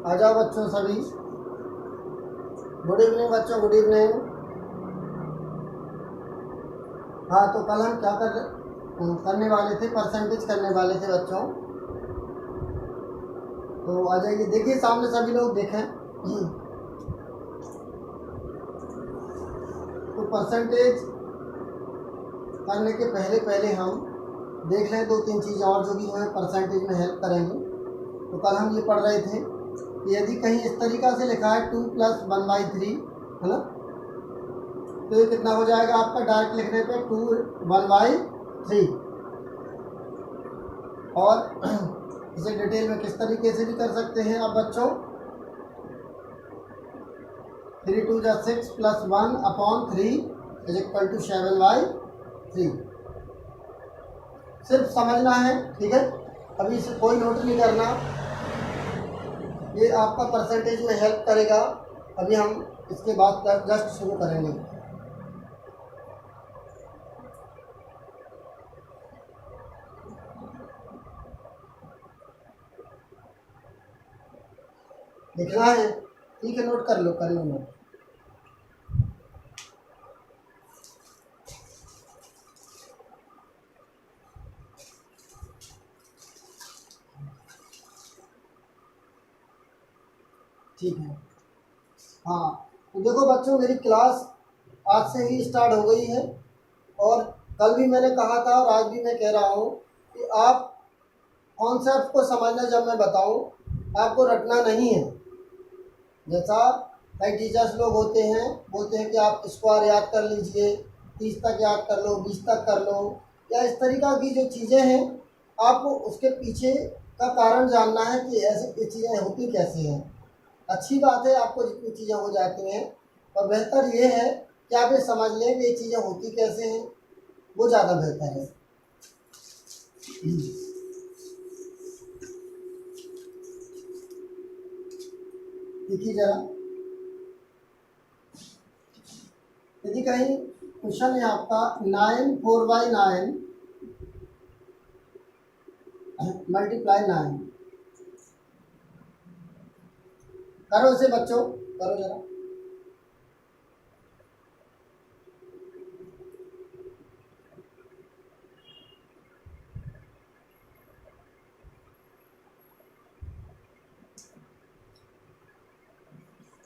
आ जाओ बच्चों सभी। गुड इवनिंग बच्चों, गुड इवनिंग। हाँ, तो कल हम क्या करने वाले थे, परसेंटेज करने वाले थे बच्चों। तो आ जाइए, देखिए सामने सभी लोग देखें। तो परसेंटेज करने के पहले हम देख लें 2-3 चीज़ें और जो कि हमें परसेंटेज में हेल्प करेंगी। तो कल हम ये पढ़ रहे थे कि यदि कहीं इस तरीक़ा से लिखा है 2 + 1/3, है ना, तो ये कितना हो जाएगा आपका डायरेक्ट लिखने पे 2 1/3। और इसे डिटेल में किस तरीके से भी कर सकते हैं आप बच्चों। 3 2 6 + 1/3 = 7/3। सिर्फ समझना है, ठीक है। अभी इसे कोई नोट नहीं करना, ये आपका परसेंटेज में हेल्प करेगा। अभी हम इसके बाद जस्ट शुरू करेंगे। लिखना है, ठीक है, नोट कर लो नोट। ठीक है। हाँ, तो देखो बच्चों, मेरी क्लास आज से ही स्टार्ट हो गई है। और कल भी मैंने कहा था और आज भी मैं कह रहा हूँ कि आप कॉन्सेप्ट को समझना, जब मैं बताऊँ आपको रटना नहीं है। जैसा कई टीचर्स लोग होते हैं, बोलते हैं कि आप स्क्वायर याद कर लीजिए, 30 तक याद कर लो, 20 तक कर लो, या इस तरीक़ा की जो चीज़ें हैं, आपको उसके पीछे का कारण जानना है कि ऐसी चीज़ें होती कैसे हैं। अच्छी बात है आपको जितनी चीज़ें हो जाती हैं, और बेहतर ये है कि आप ये समझ लें कि ये चीज़ें होती कैसे हैं, वो ज़्यादा बेहतर है। देखिए ज़रा, यदि कहीं क्वेश्चन है आपका 9 4/9 × 9, करो इसे बच्चों, करो जरा।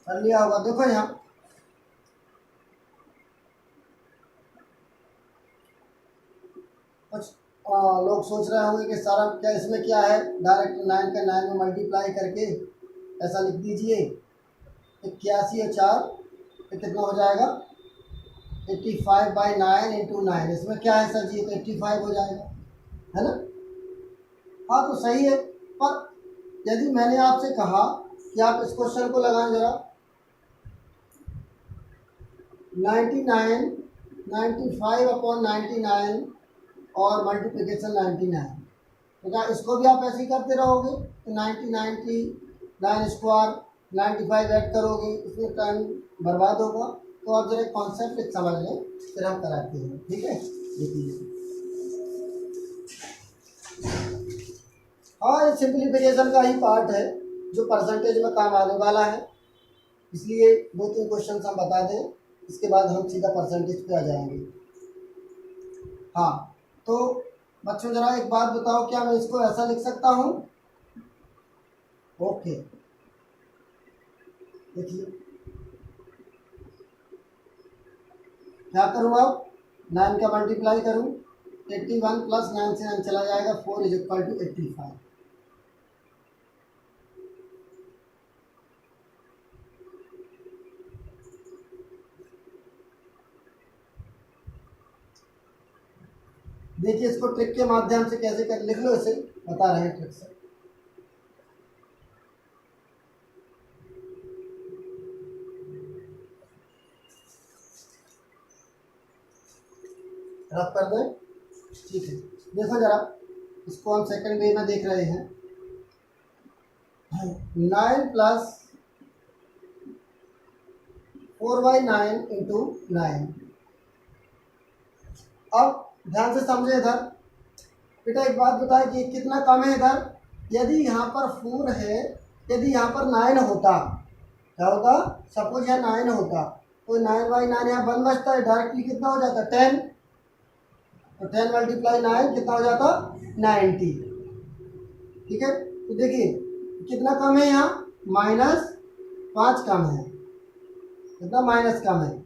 कर लिया होगा, देखो यहाँ कुछ लोग सोच रहे होंगे कि सारा क्या इसमें क्या है, डायरेक्ट 9 का 9 में मल्टीप्लाई करके ऐसा लिख दीजिए। 81 और 4 तो कितना हो जाएगा, 85/9 × 9। इसमें क्या है सर जी, तो 85 हो जाएगा, है ना। हाँ, तो सही है। पर यदि मैंने आपसे कहा कि आप इस क्वेश्चन को लगाएं जरा, 99 95/99 और मल्टीप्लिकेशन 99, तो क्या इसको भी आप ऐसे ही करते रहोगे? तो 99 स्क्वायर 95 ऐड करोगे, इसमें टाइम बर्बाद होगा। तो आप जरा कॉन्सेप्ट समझ लें, फिर हम कराते हैं, ठीक है। देखिए, हाँ, ये सिंप्लीफिकेशन का ही पार्ट है जो परसेंटेज में काम आने वाला है, इसलिए 2-3 क्वेश्चन हम बता दें, इसके बाद हम सीधा परसेंटेज पे आ जाएंगे। हाँ, तो बच्चों जरा एक बात बताओ, क्या मैं इसको ऐसा लिख सकता हूँ? ओके, देखिए क्या करूँ, अब 9 का मल्टीप्लाई करूँ, 81 + 9 से 9 चला जाएगा, 4 = 85। देखिए इसको ट्रिक के माध्यम से कैसे कर, लिख लो इसे, बता रहे हैं ट्रिक से। रफ कर दें, ठीक है। देखो जरा, इसको हम सेकंड वे में देख रहे हैं। 9 + 4/9 × 9। अब ध्यान से समझे इधर बेटा, एक बात बताए कि कितना कम है इधर। यदि यहाँ पर 4 है यदि यहाँ पर 9 होता, क्या होता, सपोज यहाँ 9 होता तो 9/9 यहाँ 1 बचता है, डायरेक्टली कितना हो जाता 10, तो 10 × 9 कितना हो जाता 90। ठीक है, तो देखिए कितना कम है यहाँ, -5 कम है, कितना माइनस कम है,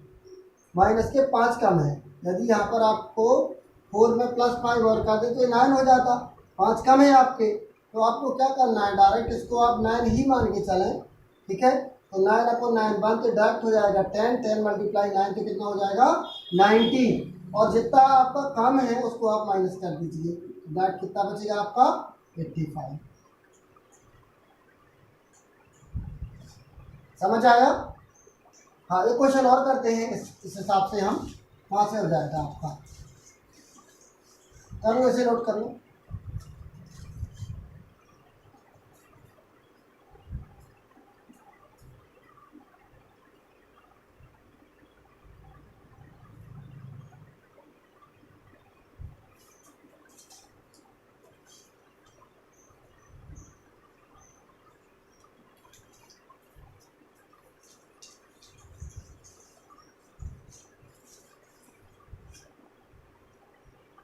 माइनस के 5 कम है। यदि यहाँ पर आपको 4 में +5 और कर दे तो 9 हो जाता, 5 कम है आपके, तो आपको क्या करना है, डायरेक्ट इसको आप 9 ही मान के चलें। ठीक है, तो 9/9 बन के डायरेक्ट हो जाएगा 10, 10 × 9 तो कितना हो जाएगा 90, और जितना आपका कम है उसको आप माइनस कर दीजिए, डायरेक्ट कितना बचेगा आपका 85। समझ आया? हाँ, एक क्वेश्चन और करते हैं, इस हिसाब से हम वहाँ से हो जाएगा आपका। कर लो, इसे नोट कर लो।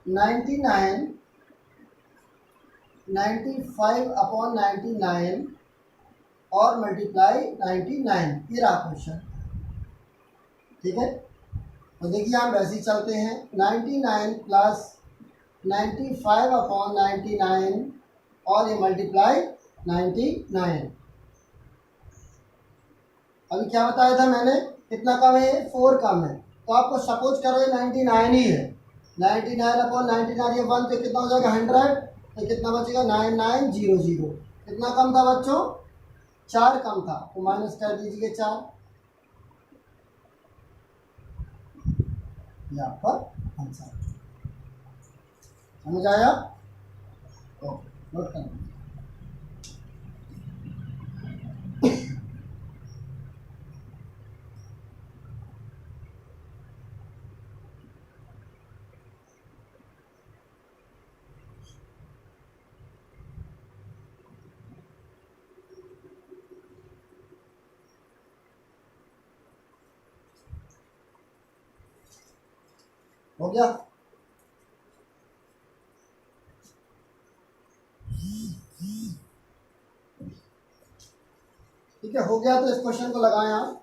नाइन्टी नाइन 95/99 और मल्टीप्लाई 99, ये रहा क्वेश्चन। ठीक है, तो देखिए हम वैसे ही चलते हैं, 99 + 95/99 और ये मल्टीप्लाई 99। अभी क्या बताया था मैंने, कितना कम है, 4 कम है, तो आपको सपोज करो ये 99 ही है, 99/99 ये 1 तो कितना हो जाएगा 100, तो कितना बचेगा 9900। कितना कम था बच्चों, 4 कम था, तो माइनस कर दीजिए 4, ये आपका आंसर। समझ आया? ओके, नोट कर लीजिए। हो गया? ठीक है, हो गया, तो इस क्वेश्चन को लगाएं आप,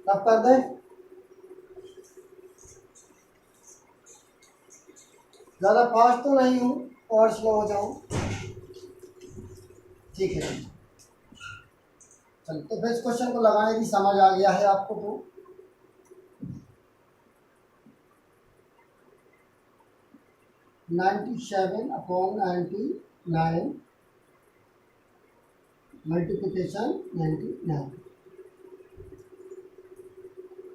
तब कर दें। ज़्यादा फास्ट तो नहीं हूँ और स्लो हो जाऊँ, ठीक है। चलो, तो फिर इस क्वेश्चन को लगाएं, यदि समझ आ गया है आपको तो। 97/99 मल्टीप्लिकेशन 99।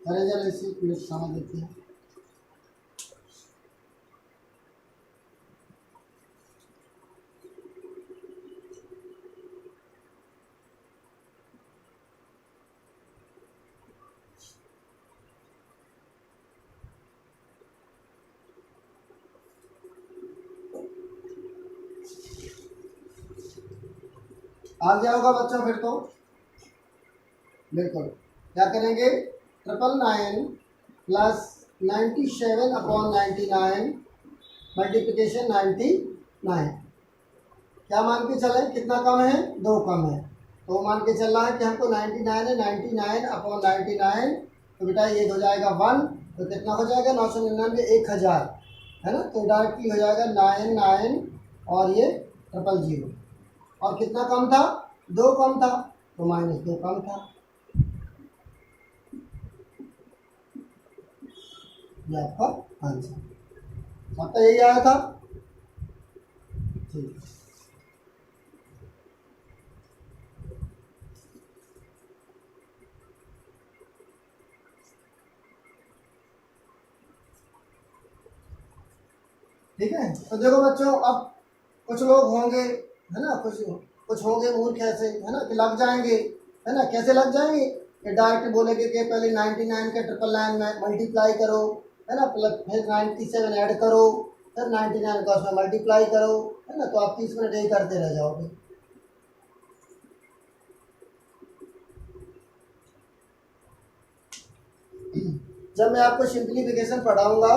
अरे जरा इसी को समझ लेते हैं। आ गया होगा बच्चों फिर तो, बिल्कुल। क्या करेंगे, 999 + 97/99 मल्टीप्लिकेशन 99। क्या मान के चलें, कितना कम है, 2 कम है, तो मान के चल रहा है कि हमको 99 है, 99/99, तो बेटा ये हो जाएगा 1, तो कितना हो जाएगा 999, 1000 है ना, तो डायरेक्टली हो जाएगा 99 और ये 000। और कितना कम था, 2 कम था, तो -2 कम था, ये आपका आंसर। आपका यही आया था, ठीक है। ठीक है, तो देखो बच्चों, अब कुछ लोग होंगे, है ना, कुछ होंगे मूर्ख ऐसे, है ना, कि लग जाएंगे, है ना, कैसे लग जाएंगे, कि डायरेक्ट बोलेंगे कि पहले 99 के 999 में मल्टीप्लाई करो, है ना, प्लस फिर 97 ऐड करो, फिर 99 का उसमें मल्टीप्लाई करो, है ना, तो आप 30 मिनट यही करते रह जाओगे। जब मैं आपको सिंप्लीफिकेशन पढ़ाऊंगा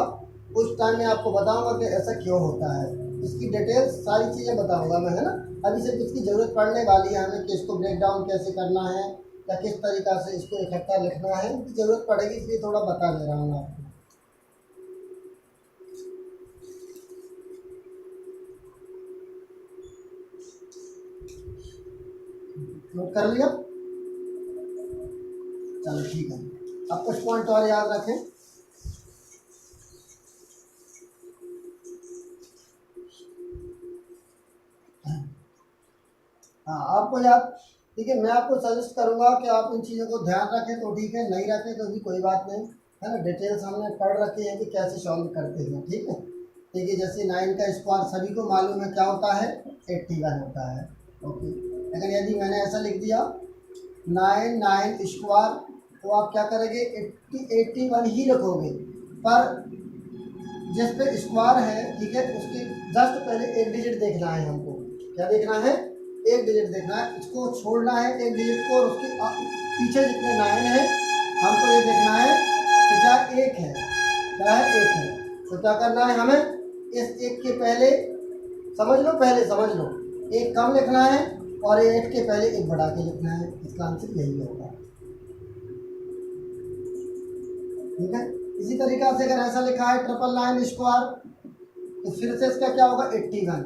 उस टाइम में आपको बताऊंगा कि ऐसा क्यों होता है, इसकी डिटेल्स सारी चीज़ें बताऊंगा मैं, है ना। अभी सिर्फ इसकी ज़रूरत पड़ने वाली है हमें कि इसको ब्रेक डाउन कैसे करना है या किस तरीक़ा से इसको इकट्ठा लिखना है, इसकी ज़रूरत पड़ेगी, इसलिए थोड़ा बता दे रहा हूँ आपको। नोट कर लिया? चलो ठीक है, अब कुछ पॉइंट और याद रखें। हाँ आपको याद, ठीक है, मैं आपको सजेस्ट करूंगा कि आप इन चीज़ों को ध्यान रखें तो ठीक है, नहीं रखें तो भी कोई बात नहीं, है ना। डिटेल्स हमने पढ़ रखी है कि कैसे सॉल्व करते हैं, ठीक है। ठीक है, जैसे 9 का स्क्वायर सभी को मालूम है क्या होता है, 81 होता है। ओके, अगर यदि मैंने ऐसा लिख दिया 9 स्क्वायर तो आप क्या करेंगे, 81 ही रखोगे, पर जिस पे स्क्वायर है, ठीक है, उसके जस्ट पहले एक डिजिट देखना है हमको। क्या देखना है, एक डिजिट देखना है, इसको छोड़ना है एक डिजिट को, और उसके पीछे जितने 9 है हमको ये देखना है कि क्या एक है, क्या है, एक है। तो क्या करना है हमें, इस एक के पहले समझ लो, पहले समझ लो, एक कम लिखना है और 8 के पहले एक बढ़ा के लिखना है, इसका आंसर यही होगा, ठीक है। इसी तरीका से अगर ऐसा लिखा है 999 स्क्वायर तो फिर से इसका क्या होगा, 81।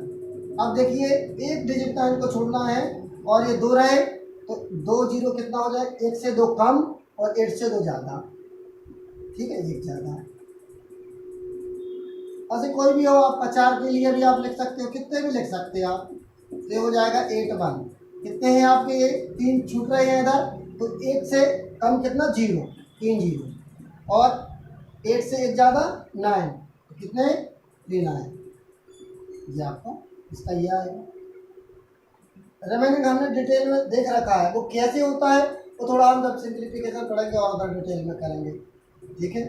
अब देखिए एक डिजिट 9 को छोड़ना है और ये 2 रहे तो 2 जीरो कितना हो जाए, 1 से 2 कम और 8 से 2 ज़्यादा, ठीक है, 1 ज़्यादा। ऐसे कोई भी हो, आप 4 के लिए भी आप लिख सकते हो, कितने भी लिख सकते हैं आप, तो ये हो जाएगा 81। कितने हैं आपके, ये 3 छूट रहे हैं इधर, तो 1 से कम कितना, 0, 3 जीरो, और 8 से 1 ज़्यादा 9, तो कितने, 39, ये आपका इसका ये आएगा। रिमेनिंग हमने डिटेल में देख रखा है, वो कैसे होता है वो थोड़ा हम जब सिंप्लीफिकेशन पढ़ेंगे और अदर डिटेल में करेंगे, ठीक है।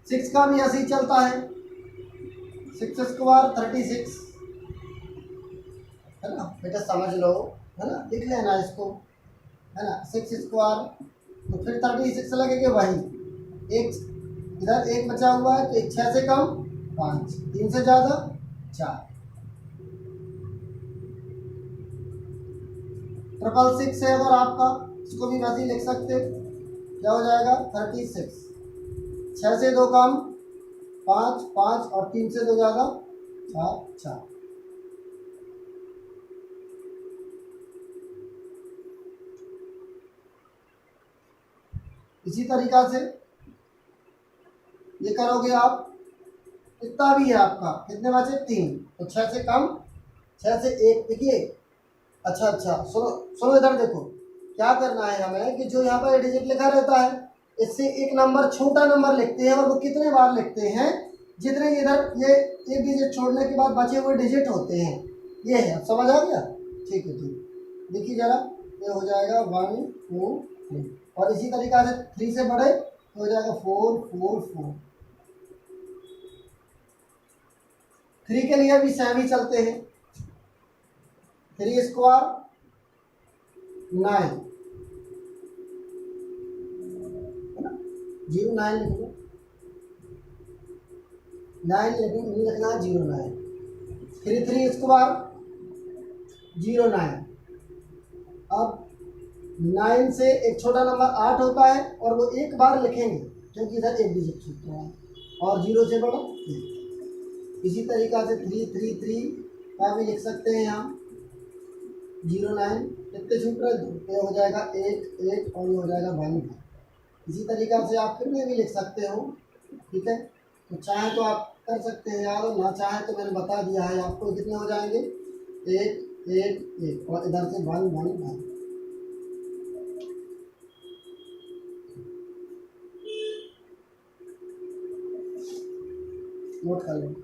6 का भी ऐसे ही चलता है, 6 स्क्वायर 36, है ना बेटा, समझ लो, है ना, लिख लेना इसको, है ना। 6 स्क्वायर तो फिर 36 लगेंगे, वही एक इधर एक बचा हुआ है तो एक 6 से कम 5, 3 से ज़्यादा 4, 666 है अगर आपका, इसको भी वैसे ही लिख सकते, क्या हो जाएगा, 36, 6 से 2 कम 5, 5 और 3 से 2 ज़्यादा 4, 4। इसी तरीका से ये करोगे आप, कितना भी है आपका, कितने बचे, 3, तो 6 से कम, 6 से 1, देखिए, अच्छा अच्छा सुनो सुनो, इधर देखो, क्या करना है हमें कि जो यहाँ पर डिजिट लिखा रहता है इससे एक नंबर छोटा नंबर लिखते हैं, और वो कितने बार लिखते हैं, जितने इधर ये एक डिजिट छोड़ने के बाद बचे हुए डिजिट होते हैं, ये है, समझ आ गया, ठीक है, ठीक, देखिए जरा, ये हो जाएगा 1 2 3, और इसी तरीका से 3 से बढ़े तो हो जाएगा 4 4 4। 3 के लिए भी सेम ही चलते हैं, 3 स्क्वायर 9, है ना, 09 लिख लो, 9 नहीं लिखना है, 09, 3 स्क्वायर 09। अब 9 से एक छोटा नंबर 8 होता है और वो एक बार लिखेंगे क्योंकि इधर एक डिजिट छूटता है, और 0 से बड़ा 1। इसी तरीका से 333 का भी लिख सकते हैं हम, 09, कितने छूट रहे हैं, तो हो जाएगा 1 1 और ये हो जाएगा 1। इसी तरीका से आप फिर में भी लिख सकते हो, ठीक है, तो चाहे तो आप कर सकते हैं यार, ना चाहे तो मैंने बता दिया है आपको, कितने हो जाएंगे, 1 1 1 और इधर से 1 1 1। नोट कर लो।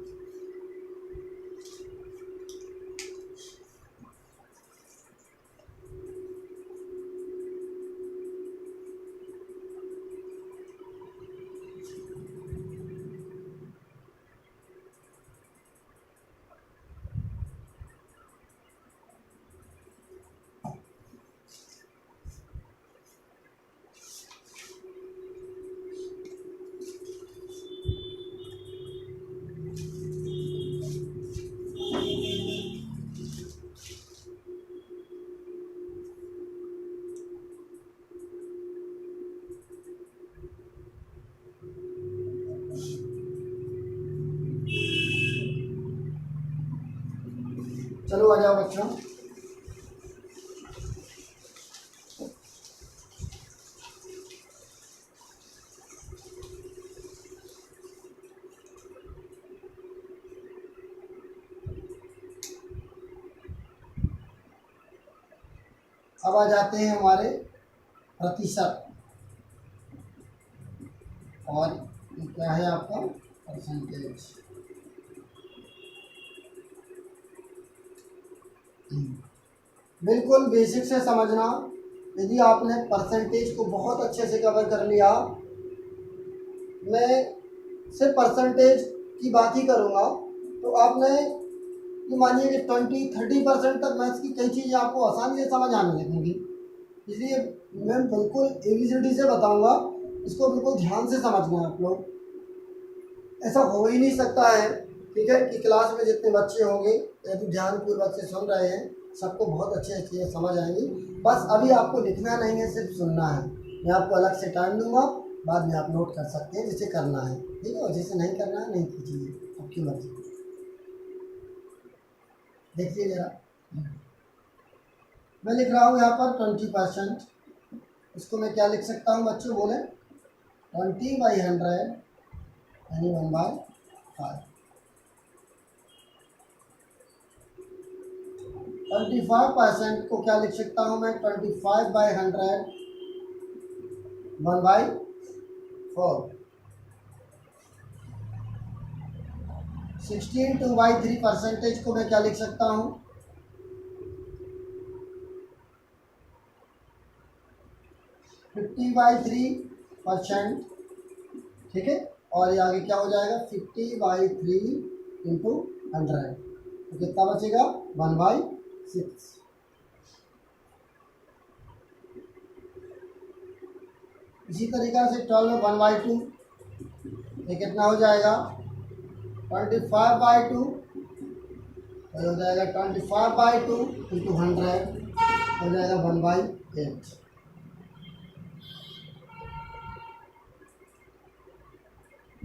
चलो आ जाओ बच्चों। अब आ जाते हैं हमारे प्रतिशत, और ये क्या है आपका परसेंटेज। बिल्कुल बेसिक से समझना। यदि आपने परसेंटेज को बहुत अच्छे से कवर कर लिया, मैं सिर्फ परसेंटेज की बात ही करूँगा, तो आपने ये मानिए कि 20-30% तक मैथ्स की कई चीज़ें आपको आसानी से समझ आने लगेंगी। इसलिए मैं बिल्कुल ABCD से बताऊंगा, इसको बिल्कुल ध्यान से समझना है आप लोग। ऐसा हो ही नहीं सकता है, ठीक है, कि क्लास में जितने बच्चे होंगे यदि ध्यानपूर्वक से सुन रहे हैं, सबको बहुत अच्छे चीज़ें समझ आएंगी। बस अभी आपको लिखना नहीं है, सिर्फ सुनना है। मैं आपको अलग से टाइम दूंगा, बाद में आप नोट कर सकते हैं जिसे करना है, ठीक है, और जिसे नहीं करना है नहीं कीजिए, आपकी मर्जी। देखिए जरा, मैं लिख रहा हूँ यहाँ पर 20%। इसको मैं क्या लिख सकता हूँ बच्चों, बोले 20/100 यानी 1/5। 25% को क्या लिख सकता हूँ मैं, 25/100 1/4। 16/2/3 परसेंटेज को मैं क्या लिख सकता हूँ, 50/3%, ठीक है, और ये आगे क्या हो जाएगा 50/3 इंटू 100, तो कितना बचेगा 1/6। इसी तरीक़ा से 12 1/2, ये कितना हो जाएगा 25/2, तो हो जाएगा 25/2 इंटू 100, हो जाएगा 1/8।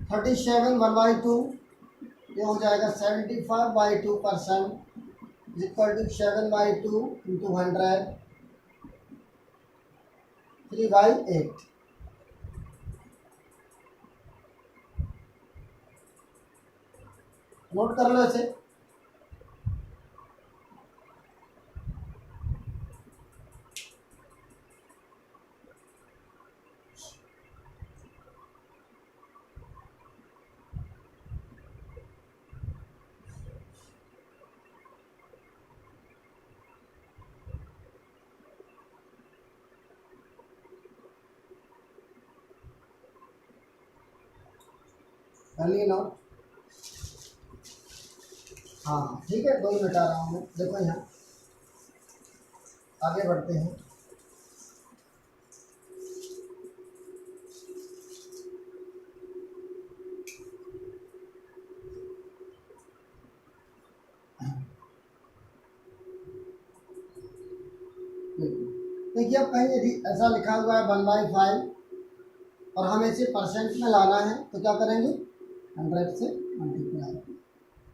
37 1/2, ये हो जाएगा 75/2% इक्वल टू 7/2 इंटू 100, 3/8। नोट कर लो इसे। कर लिए नोट, हाँ ठीक है, 2 ही मिटा रहा हूँ मैं। देखो यहाँ आगे बढ़ते हैं। देखिए अब कहीं यदि ऐसा लिखा हुआ है 1/5 और हमें इसे परसेंट में लाना है, तो क्या करेंगे 100 से मल्टीप्लाई,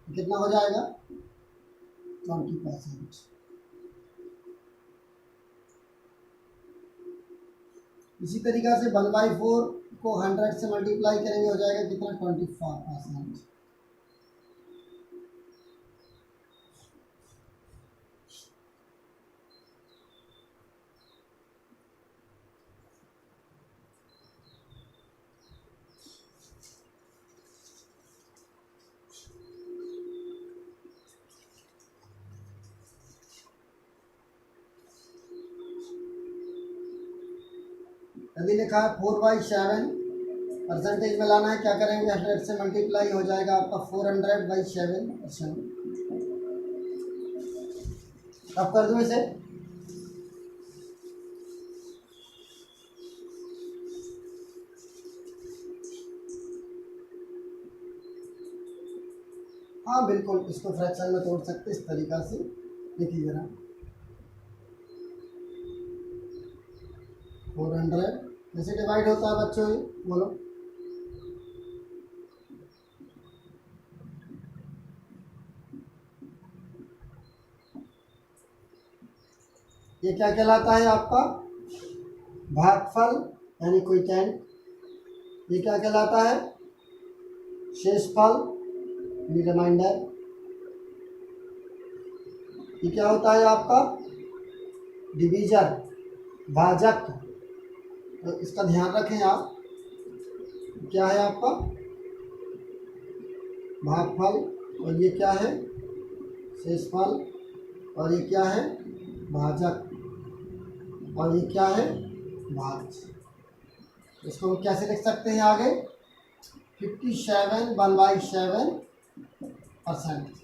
कितना हो जाएगा 20%। इसी तरीक़ा से 1/4 को 100 से मल्टीप्लाई करेंगे, हो जाएगा कितना 25%। यदि लिखा है 4/7 परसेंटेज में लाना है, क्या करेंगे 100 से मल्टीप्लाई, हो जाएगा आपका 400/7%। अब कर दूँ इसे, हाँ बिल्कुल, इसको फ्रैक्शन में तोड़ सकते इस तरीक़ा से। देखिए जरा 400 कैसे डिवाइड होता है बच्चों, बोलो। ये क्या कहलाता है आपका भागफल यानी क्विटेंट। ये क्या कहलाता है शेषफल यानी रिमाइंडर। ये क्या होता है आपका डिवीजर भाजक। तो इसका ध्यान रखें आप, क्या है आपका भागफल और ये क्या है शेषफल और ये क्या है भाजक और ये क्या है भाज्य। इसको हम कैसे लिख सकते हैं आगे 57 1/7%।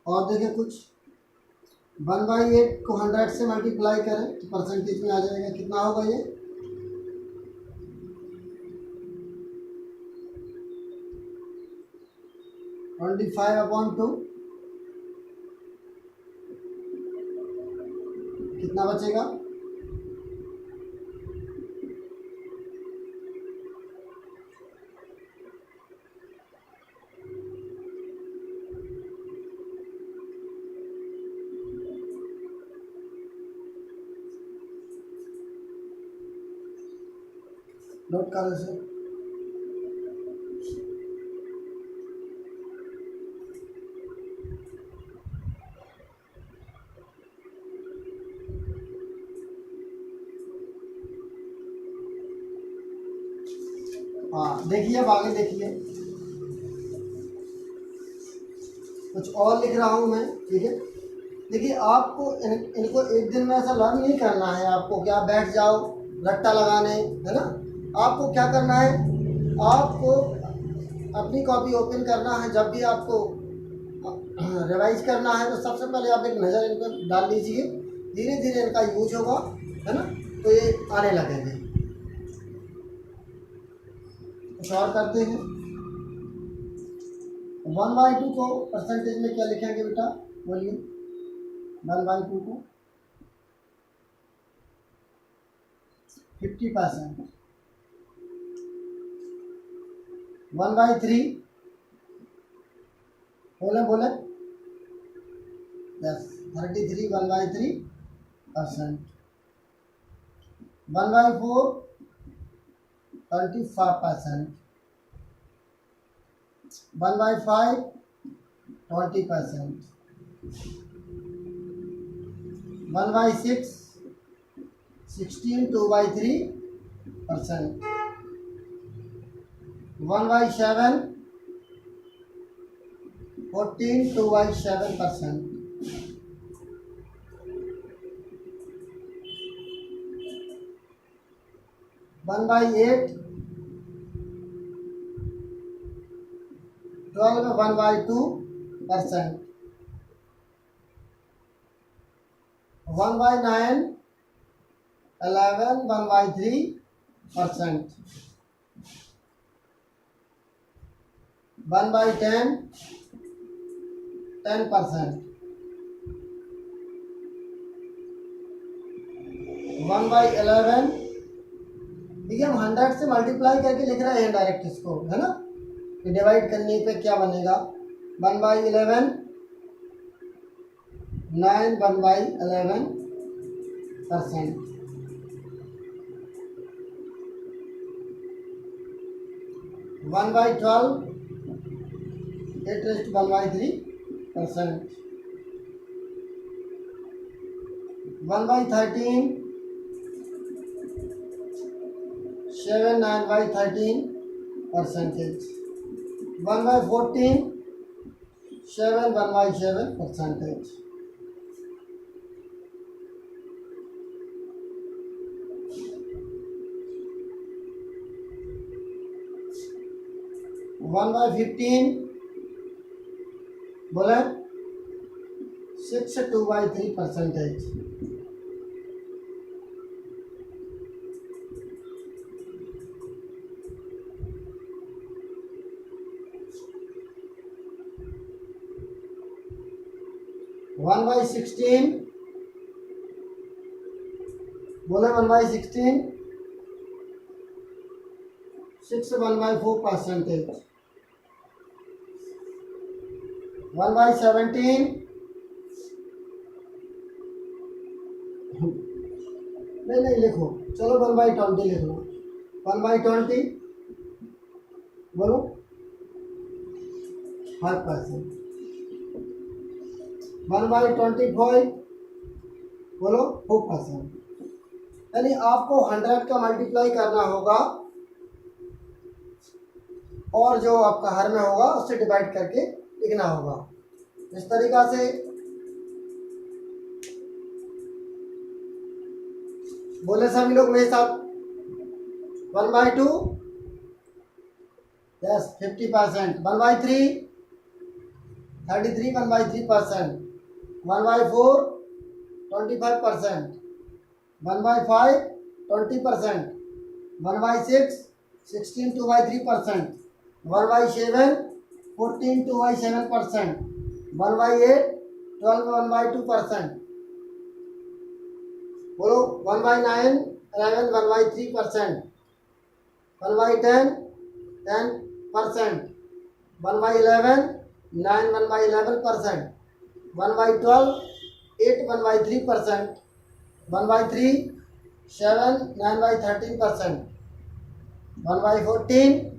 और देखिए कुछ 1/8 को 100 से मल्टीप्लाई करें तो परसेंटेज में आ जाएगा। कितना होगा ये 25/2। कितना बचेगा नोट करें सर। हाँ देखिए अब आगे देखिए कुछ और लिख रहा हूँ मैं, ठीक है। देखिए आपको इनको एक दिन में ऐसा लर्न नहीं करना है आपको कि आप बैठ जाओ रट्टा लगाने, है ना। आपको क्या करना है, आपको अपनी कॉपी ओपन करना है। जब भी आपको रिवाइज करना है तो सबसे पहले आप एक नज़र इन पर डाल लीजिए। धीरे धीरे इनका यूज होगा, है ना, तो ये आने लगेंगे। कुछ और करते हैं 1/2 को परसेंटेज में क्या लिखेंगे बेटा बोलिए 1/2 को 50%। 1/3 बोले बोले यस 33 1/3%। 1/4 25%। 1/5 20%। 1/6 16 2/3%। 1/7 14 2/7%। 1/8 12 1/2%। 1/9 11 1/3%। 1/10 10%। 1/11 देखिए हम 100 से मल्टीप्लाई करके लिख रहे हैं डायरेक्ट इसको, है ना। डिवाइड करने पे क्या बनेगा 1/11 9 1/11%। 1/12 8 1/3%। 1/13 7 9/13%। 1/14 7 1/7%। 1/15 बोले 6 2/3%। 1/16, बोले 1/16, 6 1/4%, 1/17, नहीं लिखो, चलो 1/20 लिख लो, 1/20 बोलो 5%, 1/25 बोलो 4%। यानी आपको 100 का मल्टीप्लाई करना होगा और जो आपका हर में होगा उससे डिवाइड करके लिखना होगा। इस तरीका से बोले सभी लोग मेरे साथ, 1/2 यस 50%, 1/3 33 1/3%, 1/4 25%, 1/5 20%, 1/6 16 2/3%, 1/7 14 2/7%, 1/8 12 1/2%, बोलो 1/9 11 1/3%, 1/10 10%, 1/11 9 1/11%, 1/12 8 1/3%, 1/3 7 9/13%, 1/14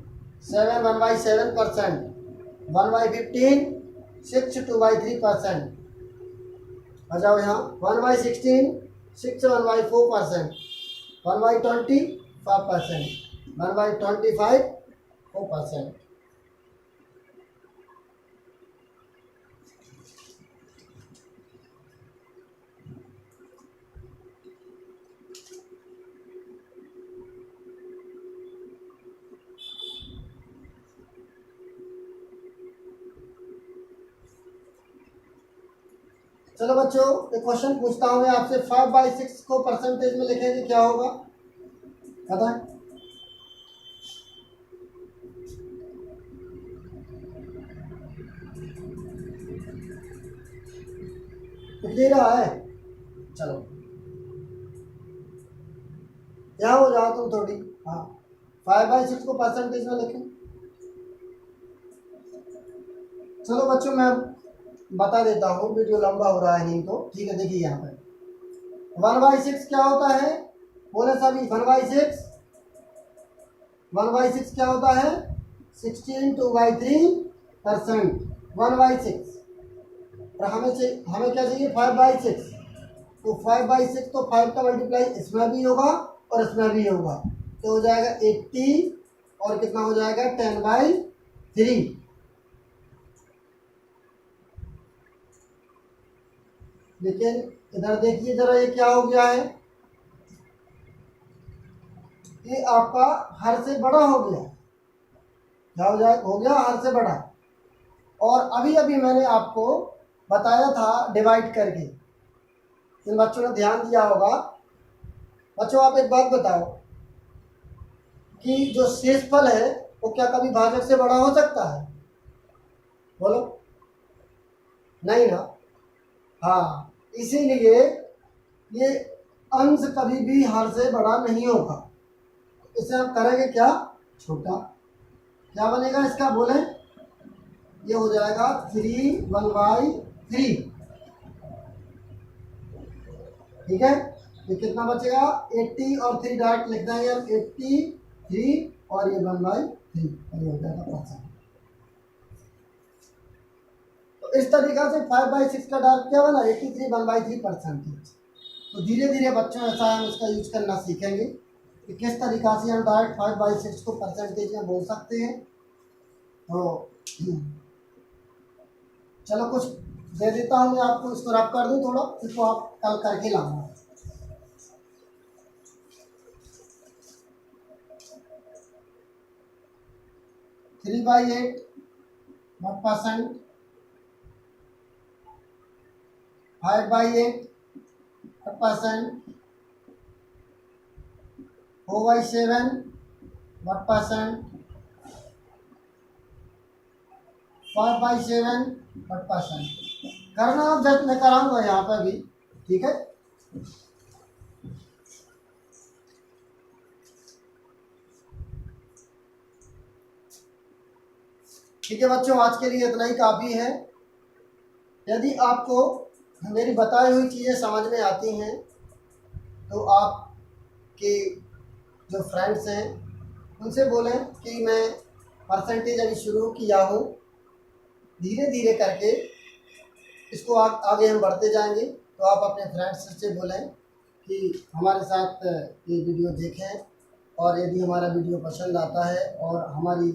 7 1/7%, 1/15 6 2/3%। आ जाओ यहाँ 1/16 6 1/4%, 1/20 5%, 1/25 4%। चलो बच्चों एक क्वेश्चन पूछता हूँ मैं आपसे, 5/6 को परसेंटेज में लिखेंगे क्या होगा बताएं। लिख दे रहा है, चलो यहाँ हो जाओ तुम थोड़ी, हाँ 5/6 को परसेंटेज में लिखें। चलो बच्चों मैं बता देता हूँ, वीडियो लंबा हो रहा है नहीं तो ठीक है। देखिए यहाँ पे 1/6 क्या होता है, बोले सभी 1/6 क्या होता है, 16 2/3%, 1/6। और हमें क्या चाहिए 5/6, तो 5/6 तो 5 का मल्टीप्लाई इसमें भी होगा और इसमें भी होगा, तो हो जाएगा 80 और कितना हो जाएगा 10/3। लेकिन इधर देखिए जरा ये क्या हो गया है, ये आपका हर से बड़ा हो गया, क्या हो गया हर से बड़ा। और अभी अभी मैंने आपको बताया था डिवाइड करके, इन बच्चों ने ध्यान दिया होगा। बच्चों आप एक बात बताओ कि जो शेषफल है वो क्या कभी भाजक से बड़ा हो सकता है, बोलो नहीं ना। हाँ इसीलिए ये अंश कभी भी हर से बड़ा नहीं होगा, इसे हम करेंगे क्या छोटा, क्या बनेगा इसका बोले, ये हो जाएगा 3 1/3, ठीक है। ये कितना बचेगा 80 और 3 डायरेक्ट लिख देंगे हम, 83 और ये 1/3 और ये हो जाएगा परसेंट। तो इस तरीका से 5/6 का डायरेक्ट क्या बना 83 1/3%। तो धीरे धीरे बच्चों ऐसा हम इसका यूज करना सीखेंगे कि किस तरीका से हम डायरेक्ट 5/6 को परसेंटेज में बोल सकते हैं। तो चलो कुछ दे देता हूँ मैं आपको, इसको रब कर दूँ थोड़ा, इसको आप कल करके लाऊंगा। Three by eight what percent, 5/8 what percent, 4/7 what percent, 5/7 what percent। करना आप, जब मैं कराऊंगा यहाँ पर भी, ठीक है। ठीक है बच्चों, आज के लिए इतना ही काफ़ी है। यदि आपको मेरी बताई हुई चीज़ें समझ में आती हैं तो आपके जो फ्रेंड्स हैं उनसे बोलें कि मैं परसेंटेज अभी शुरू किया हूँ, धीरे धीरे करके इसको आगे हम बढ़ते जाएंगे। तो आप अपने फ्रेंड्स से बोलें कि हमारे साथ ये वीडियो देखें, और यदि हमारा वीडियो पसंद आता है और हमारी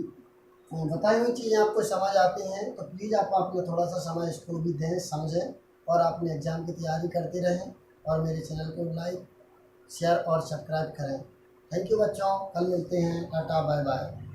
बताई हुई चीज़ें आपको समझ आती हैं तो प्लीज़ आप अपना थोड़ा सा समय इसको भी दें, समझें, और अपने एग्ज़ाम की तैयारी करते रहें, और मेरे चैनल को लाइक, शेयर और सब्सक्राइब करें। थैंक यू बच्चों, कल मिलते हैं, टाटा बाय बाय।